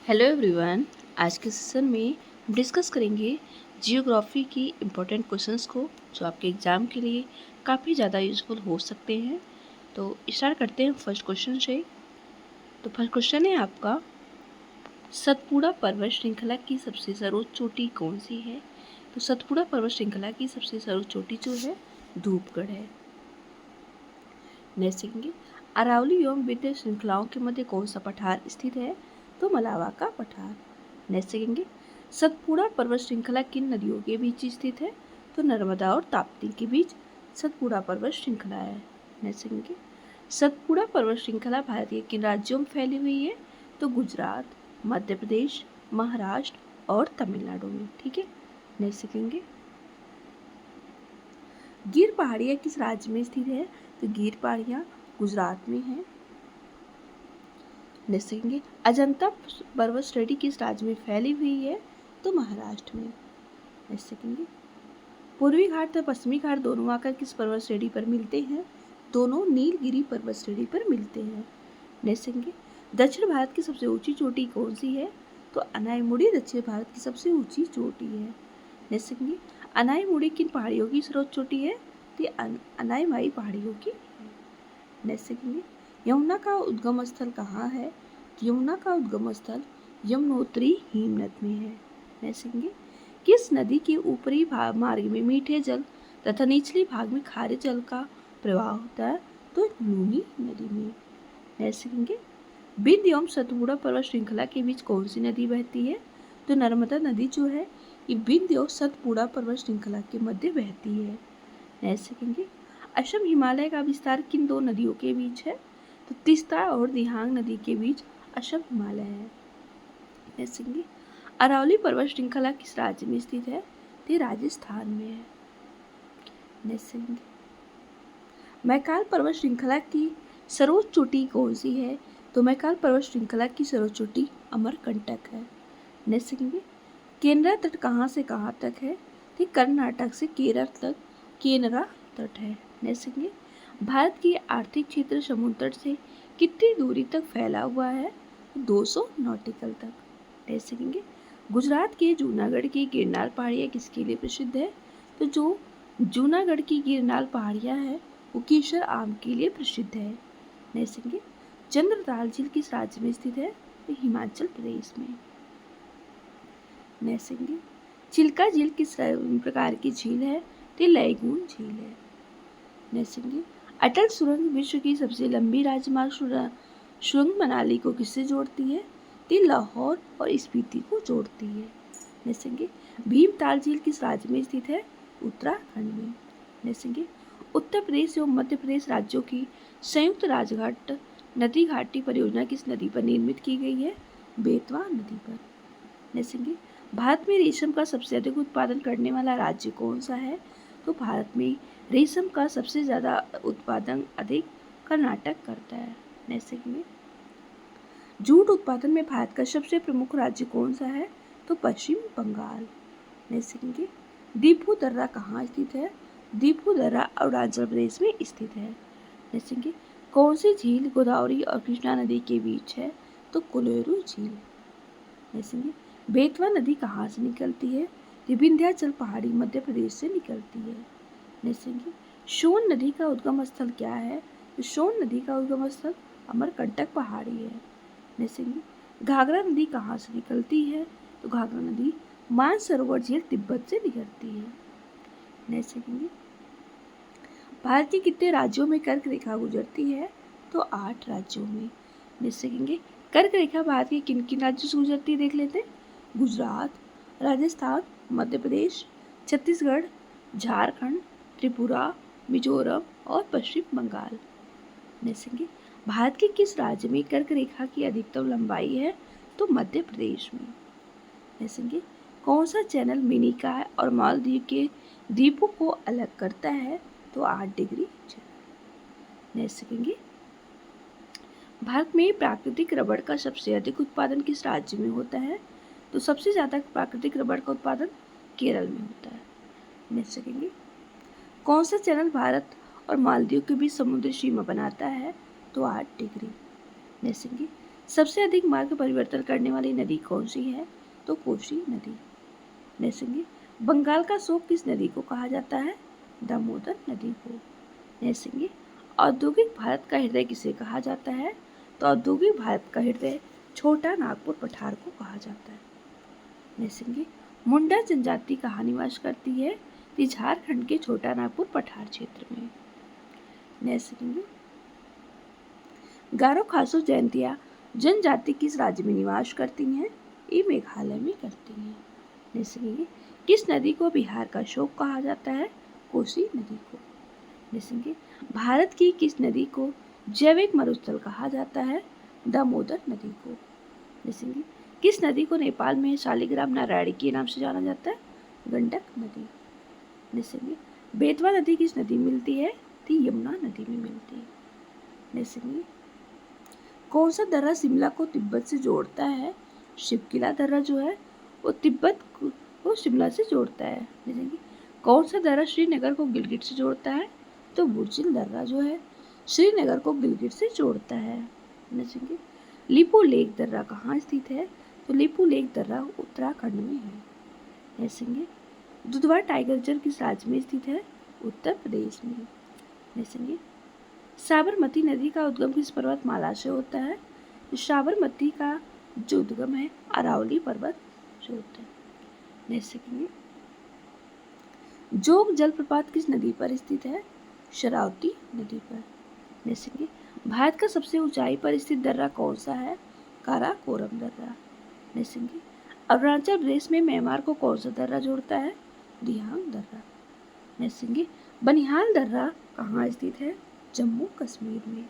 Hello everyone. आज के session में हम डिस्कस करेंगे जियोग्राफी की इम्पोर्टेंट क्वेश्चंस को जो आपके एग्ज़ाम के लिए काफ़ी ज़्यादा यूज़फुल हो सकते हैं। तो स्टार्ट करते हैं फर्स्ट क्वेश्चन से। तो फर्स्ट क्वेश्चन है आपका, सतपुड़ा पर्वत श्रृंखला की सबसे सर्वोच्च चोटी कौन सी है? तो सतपुड़ा पर्वत श्रृंखला की सबसे सर्वोच्च चोटी जो है धूपगढ़ है। नेक्स्ट देखेंगे, अरावली एवं विंध्य श्रृंखलाओं के मध्य कौन सा पठार स्थित है? तो मलावा का पठार। नेक्स्ट देखेंगे, सतपुड़ा पर्वत श्रृंखला किन नदियों के बीच स्थित है? तो नर्मदा और ताप्ती के बीच सतपुड़ा पर्वत श्रृंखला है। नेक्स्ट देखेंगे, सतपुड़ा पर्वत श्रृंखला भारत के किन राज्यों में फैली हुई है? तो गुजरात, मध्य प्रदेश, महाराष्ट्र और तमिलनाडु में। ठीक है। नेक्स्ट देखेंगे, गिर पहाड़ियाँ किस राज्य में स्थित है? तो गिर पहाड़ियाँ गुजरात में है। नेक्स्ट देखेंगे, अजंता पर्वत श्रेणी किस राज्य में फैली हुई है? तो महाराष्ट्र में। नेक्स्ट देखेंगे, पूर्वी घाट तथा पश्चिमी घाट दोनों आकर किस पर्वत श्रेणी पर मिलते हैं? दोनों नीलगिरी पर्वत श्रेणी पर मिलते हैं। नेक्स्ट देखेंगे, दक्षिण भारत की सबसे ऊंची चोटी कौन सी है? तो अनाईमुड़ी दक्षिण भारत की सबसे ऊंची चोटी है। नेक्स्ट देखेंगे, अनाईमुड़ी किन पहाड़ियों की सर्वोच्च चोटी है? तो अनाईमाई पहाड़ियों की। नेक्स्ट देखेंगे, यमुना का उद्गम स्थल कहाँ है? यमुना का उद्गम स्थल यमुनोत्री हिमनद में है। नेक्स्ट देखेंगे, किस नदी के ऊपरी मार्ग में मीठे जल तथा निचले भाग में खारे जल का प्रवाह होता है? तो लूनी नदी में। नेक्स्ट देखेंगे, विंध्य एवं सतपुड़ा पर्वत श्रृंखला के बीच कौन सी नदी बहती है? तो नर्मदा नदी जो है ये विंध्य और सतपुड़ा पर्वत श्रृंखला के मध्य बहती है। नेक्स्ट देखेंगे, असम हिमालय का विस्तार किन दो नदियों के बीच है? तो तीस्ता और दिहांग नदी के बीच असम हिमालय है। नेक्स्ट देखेंगे, अरावली पर्वत श्रृंखला किस राज्य में स्थित है? तो राजस्थान में है। नेक्स्ट देखेंगे, मैकाल पर्वत श्रृंखला की सर्वोच्च चोटी कौन सी है? तो मैकाल पर्वत श्रृंखला की सर्वोच्च चोटी अमरकंटक है। नेक्स्ट देखेंगे, केनरा तट कहाँ से कहाँ तक है? तो कर्नाटक से केरल तक केनरा तट है। नेक्स्ट देखेंगे, भारत की आर्थिक क्षेत्र समुद्र तट से कितनी दूरी तक फैला हुआ है? 200 नॉटिकल तक। नेक्स्ट देखेंगे, गुजरात के जूनागढ़ की गिरनार पहाड़ियाँ किसके लिए प्रसिद्ध है? तो जो जूनागढ़ की गिरनार पहाड़ियाँ है वो केसर आम के लिए प्रसिद्ध है। नेक्स्ट देखेंगे, चंद्रताल झील किस राज्य में स्थित है? तो हिमाचल प्रदेश में। नेक्स्ट देखेंगे, चिल्का झील किस प्रकार की झील है? तो लैगून झील है। नेक्स्ट देखेंगे, अटल सुरंग विश्व की सबसे लंबी राजमार्ग सुरंग मनाली को किससे जोड़ती है? तो लाहौर और स्पीति को जोड़ती है। नेक्स्ट देखेंगे, भीमताल झील किस राज्य में स्थित है? उत्तराखंड में। नेक्स्ट देखेंगे, उत्तर प्रदेश एवं मध्य प्रदेश राज्यों की संयुक्त राजघाट नदी घाटी परियोजना किस नदी पर निर्मित की गई है? बेतवा नदी पर। नेक्स्ट देखेंगे, भारत में रेशम का सबसे अधिक उत्पादन करने वाला राज्य कौन सा है? तो भारत में रेशम का सबसे ज़्यादा उत्पादन अधिक कर्नाटक करता है। नेक्स्ट देखेंगे, जूट उत्पादन में भारत का सबसे प्रमुख राज्य कौन सा है? तो पश्चिम बंगाल। नेक्स्ट देखेंगे, दीपू दर्रा कहाँ स्थित है? दीपू दर्रा अरुणाचल प्रदेश में स्थित है। नेक्स्ट देखेंगे, कौन सी झील गोदावरी और कृष्णा नदी के बीच है? तो कोलेरू झील। नेक्स्ट देखेंगे, बेतवा नदी कहाँ से निकलती है? तो विंध्याचल पहाड़ी मध्य प्रदेश से निकलती है। नेक्स्ट देखेंगे, सोन नदी का उद्गम स्थल क्या है? तो सोन नदी का उद्गम स्थल अमरकंटक पहाड़ी है। नेक्स्ट देखेंगे, घाघरा नदी कहाँ से निकलती है? तो घाघरा नदी मानसरोवर झील तिब्बत से निकलती है। नेक्स्ट देखेंगे, भारत के कितने राज्यों में कर्क रेखा गुजरती है? तो 8 राज्यों में। नेक्स्ट देखेंगे, कर्क रेखा भारत के किन किन राज्यों से गुजरती है देख लेते हैं। गुजरात, राजस्थान, मध्य प्रदेश, छत्तीसगढ़, झारखंड, त्रिपुरा, मिजोरम और पश्चिम बंगाल। नेक्स्ट देखेंगे, भारत के किस राज्य में कर्क रेखा की अधिकतम लंबाई है? तो मध्य प्रदेश में। नेक्स्ट देखेंगे, कौन सा चैनल मिनिकॉय और मालदीव के द्वीपों को अलग करता है? तो 8 डिग्री चैनल। नेक्स्ट देखेंगे, भारत में प्राकृतिक रबड़ का सबसे अधिक उत्पादन किस राज्य में होता है? तो सबसे ज़्यादा प्राकृतिक रबड़ का उत्पादन केरल में होता है। नेक्स्ट देखेंगे, कौन सा चैनल भारत और मालदीव के बीच समुद्री सीमा बनाता है? तो 8 डिग्री। नेक्स्ट देखेंगे, सबसे अधिक मार्ग परिवर्तन करने वाली नदी कौन सी है? तो कोसी नदी। नेक्स्ट है बंगाल का शोक किस नदी को कहा जाता है? दामोदर नदी को। नेक्स्ट है औद्योगिक भारत का हृदय किसे कहा जाता है? तो औद्योगिक भारत का हृदय छोटा नागपुर पठार को कहा जाता है। नेक्स्ट है मुंडा जनजाति कहाँ निवास करती है? तो झारखंड के छोटा नागपुर पठार क्षेत्र में। नेक्स्ट है गारो खासो जयंतिया जनजाति किस राज्य में निवास करती हैं? ये मेघालय में करती हैं। जैसे किस नदी को बिहार का शोक कहा जाता है? कोसी नदी को। जैसे भारत की किस नदी को जैविक मरुस्थल कहा जाता है? दामोदर नदी को। जैसे किस नदी को नेपाल में शालिग्राम नारायणी के नाम से जाना जाता है? गंडक नदी। जैसे बेतवा नदी किस नदी में मिलती है? तो यमुना नदी में मिलती है। जैसे कौन सा दर्रा शिमला को तिब्बत से जोड़ता है? शिवकिला दर्रा जो है वो तिब्बत को शिमला से जोड़ता है। जैसे कि कौन सा दर्रा श्रीनगर को गिलगित से जोड़ता है? तो बुर्जिल दर्रा जो है श्रीनगर को गिलगित से जोड़ता है। जैसे कि लिपू लेक दर्रा कहाँ स्थित है? तो लिपू लेक दर्रा उत्तराखंड में है। जैसे कि दुधवा टाइगर रिजर्व किस राज्य में स्थित है? उत्तर प्रदेश में। जैसे कि साबरमती नदी का उद्गम किस पर्वतमाला से होता है? साबरमती का जो उद्गम है अरावली पर्वत से होता है। जैसे कि जोग जलप्रपात किस नदी पर स्थित है? शरावती नदी पर। जैसे कि भारत का सबसे ऊंचाई पर स्थित दर्रा कौन सा है? काराकोरम दर्रा। जैसे कि अरुणाचल प्रदेश में म्यांमार को कौन सा दर्रा जोड़ता है? दिहांग दर्रा। जैसे कि बनिहाल दर्रा कहाँ स्थित है? जम्मू कश्मीर में।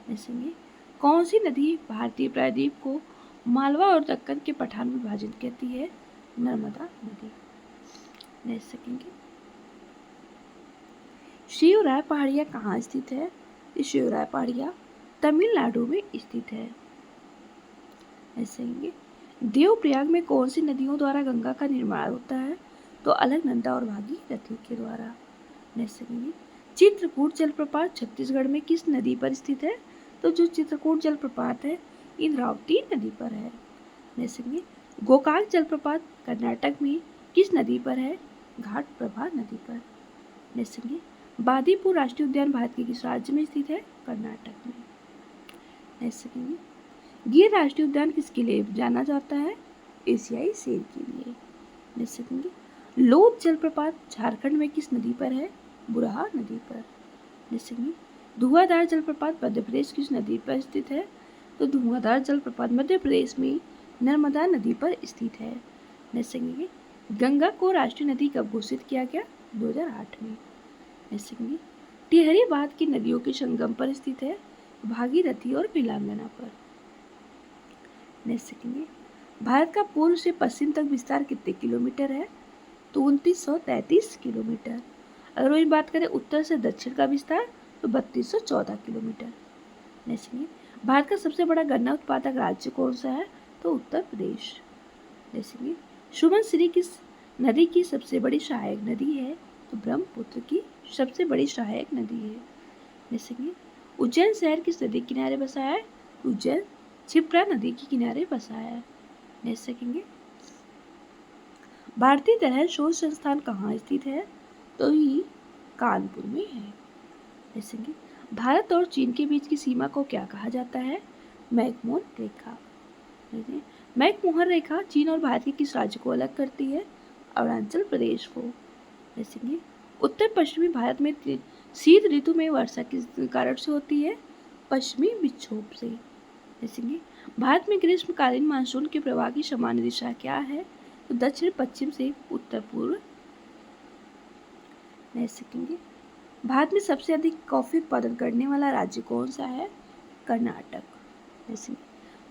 जैसे कि कौन सी नदी भारतीय प्रायद्वीप को मालवा और दक्कन के पठार में विभाजित करती है? नर्मदा नदी। जैसे कि शिवराय पहाड़िया कहाँ स्थित है? शिवराय पहाड़िया तमिलनाडु में स्थित है। ऐसे ही देवप्रयाग में कौन सी नदियों द्वारा गंगा का निर्माण होता है? तो अलकनंदा और भागीरथी के द्वारा। जैसे कि चित्रकूट जलप्रपात छत्तीसगढ़ में किस नदी पर स्थित है? तो जो चित्रकूट जलप्रपात है इंद्रावती नदी पर है। जैसे कि गोकाक जलप्रपात कर्नाटक में किस नदी पर है? घाटप्रभा नदी पर। जैसे कि बादीपुर राष्ट्रीय उद्यान भारत के किस राज्य में स्थित है? कर्नाटक में। जैसे कि गिर राष्ट्रीय उद्यान किसके लिए जाना जाता है? एशियाई शेर के लिए। जैसे कि लोध जलप्रपात झारखंड में किस नदी पर है? बुरहा नदी पर। जैसे कि धुआंधार जलप्रपात मध्य प्रदेश किस नदी पर स्थित है? तो धुआंधार जलप्रपात मध्य प्रदेश में नर्मदा नदी पर स्थित है। जैसे कि गंगा को राष्ट्रीय नदी कब घोषित किया गया? 2008 में। जैसे कि टिहरी बांध की नदियों के संगम पर स्थित है? भागीरथी और पिलांगना पर। जैसे कि भारत का पूर्व से पश्चिम तक विस्तार कितने किलोमीटर है? तो 2933 किलोमीटर। अगर वही बात करें उत्तर से दक्षिण का विस्तार तो 3214 किलोमीटर। जैसे कि भारत का सबसे बड़ा गन्ना उत्पादक राज्य कौन सा है? तो उत्तर प्रदेश। जैसे कि सुबनसिरी किस नदी की सबसे बड़ी सहायक नदी है? तो ब्रह्मपुत्र की सबसे बड़ी सहायक नदी है। जैसे कि उज्जैन शहर किस नदी के किनारे बसा है? उज्जैन क्षिप्रा नदी के किनारे बसा है। जैसे कि भारतीय दलहन शोध संस्थान कहाँ स्थित है? तो ये कानपुर में है। जैसे कि भारत और चीन के बीच की सीमा को क्या कहा जाता है? मैकमोहन रेखा। मैकमोहन रेखा चीन और भारत के किस राज्य को अलग करती है? अरुणाचल प्रदेश को। जैसे कि उत्तर पश्चिमी भारत में शीत ऋतु में वर्षा किस कारण से होती है? पश्चिमी विक्षोभ से। जैसे कि भारत में ग्रीष्मकालीन मानसून के प्रवाह की सामान्य दिशा क्या है? तो दक्षिण पश्चिम से उत्तर पूर्व। जैसे कि भारत में सबसे अधिक कॉफी उत्पादन करने वाला राज्य कौन सा है? कर्नाटक। जैसे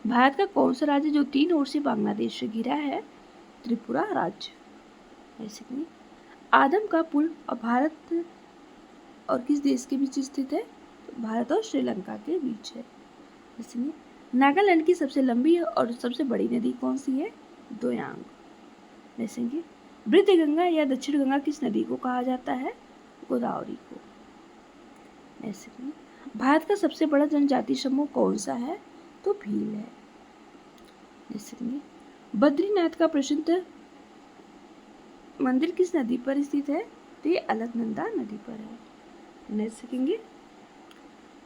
भारत का कौन सा राज्य जो 3 ओर से बांग्लादेश से घिरा है? त्रिपुरा राज्य। जैसे कि आदम का पुल और भारत और किस देश के बीच स्थित है? तो भारत और श्रीलंका के बीच है। जैसे कि नागालैंड की सबसे लंबी और सबसे बड़ी नदी कौन सी है? दोयांग। जैसे कि वृद्ध गंगा या दक्षिण गंगा किस नदी को कहा जाता है? गोदावरी को। ऐसे कि भारत का सबसे बड़ा जनजाति समूह कौन सा है? तो भील है। नेक्स्ट सेकेंड, बद्रीनाथ का प्रसिद्ध मंदिर किस नदी पर स्थित है? तो ये अलकनंदा नदी पर है। नेक्स्ट सेकेंड,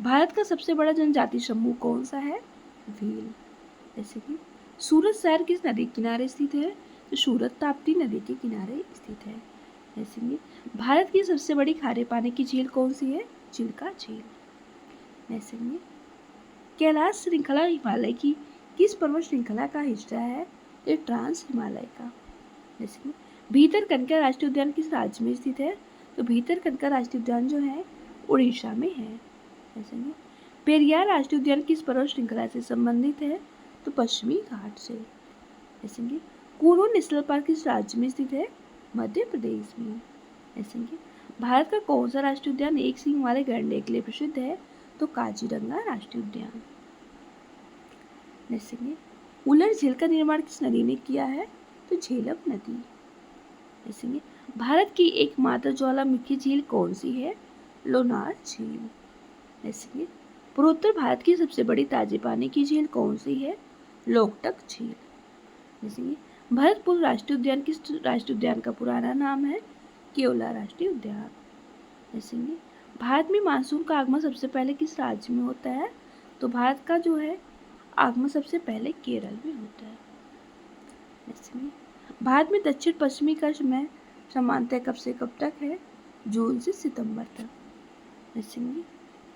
भारत का सबसे बड़ा जनजाति समूह कौन सा है? भील। जैसे कि सूरत शहर किस नदी के किनारे स्थित है? तो सूरत ताप्ती नदी के किनारे स्थित है। जैसे कि भारत की सबसे बड़ी खारे पानी की झील कौन सी है? चिल्का झील। जैसे कि कैलाश श्रृंखला हिमालय की किस पर्वत श्रृंखला का हिस्सा है? ये ट्रांस हिमालय का। जैसे कि भीतरकनिका राष्ट्रीय उद्यान किस राज्य में स्थित है? तो भीतरकनिका राष्ट्रीय उद्यान जो है उड़ीसा में है। जैसे कि पेरियार राष्ट्रीय उद्यान किस पर्वत श्रृंखला से संबंधित है? तो पश्चिमी घाट से। जैसे कि कुरू नेशनल पार्क किस राज्य में स्थित है? मध्य प्रदेश में। जैसे कि भारत का कौन सा राष्ट्रीय उद्यान एक सींग वाले गैंडे के लिए प्रसिद्ध है? तो काजीरंगा राष्ट्रीय उद्यान। जैसे कि उलर झील का निर्माण किस नदी ने किया है? तो झेलम नदी। जैसे कि भारत की एकमात्र ज्वालामुखी झील कौन सी है? लोनार झील। जैसे कि पूर्वोत्तर भारत की सबसे बड़ी ताजे पानी की झील कौन सी है? लोकटक झील। जैसे कि भरतपुर राष्ट्रीय उद्यान किस राष्ट्रीय उद्यान का पुराना नाम है? केवला राष्ट्रीय उद्यान। जैसे कि भारत में मानसून का आगमन सबसे पहले किस राज्य में होता है? तो भारत का जो है आगमन सबसे पहले केरल में होता है। जैसे कि भारत में दक्षिण पश्चिमी का समय सामान्यतः कब से कब तक है? जून से सितंबर तक। जैसे कि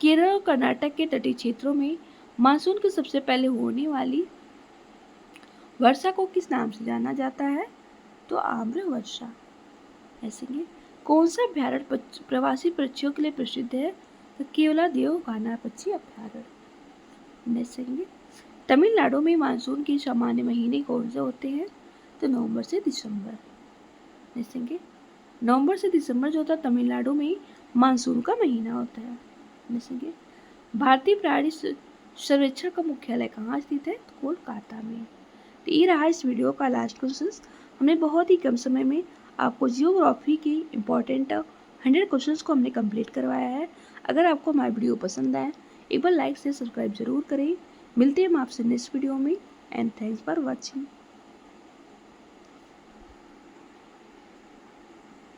केरल और कर्नाटक के तटीय क्षेत्रों में मानसून के सबसे पहले होने वाली वर्षा को किस नाम से जाना जाता है? तो आम्र वर्षा। ऐसे कि कौन सा अभ्यारण्य प्रवासी पक्षियों के लिए प्रसिद्ध है? तो केवला देवकाना पक्षी अभ्यारण्य। जैसे कि तमिलनाडु में मानसून के सामान्य महीने कौन से होते हैं? तो नवंबर से दिसंबर। जैसे कि नवंबर से दिसंबर जो होता है तमिलनाडु में मानसून का महीना होता है। जैसे कि भारतीय प्राणी सर्वेक्षण का मुख्यालय कहाँ स्थित है? तो कोलकाता में। तो ये रहा इस वीडियो का लास्ट क्वेश्चन। हमने बहुत ही कम समय में आपको जियोग्राफी की इम्पोर्टेंट 100 क्वेश्चंस को हमने कंप्लीट करवाया है। अगर आपको हमारी वीडियो पसंद आए एक बार लाइक से सब्सक्राइब जरूर करें। मिलते हैं हम आपसे नेक्स्ट वीडियो में एंड थैंक्स फॉर वॉचिंग।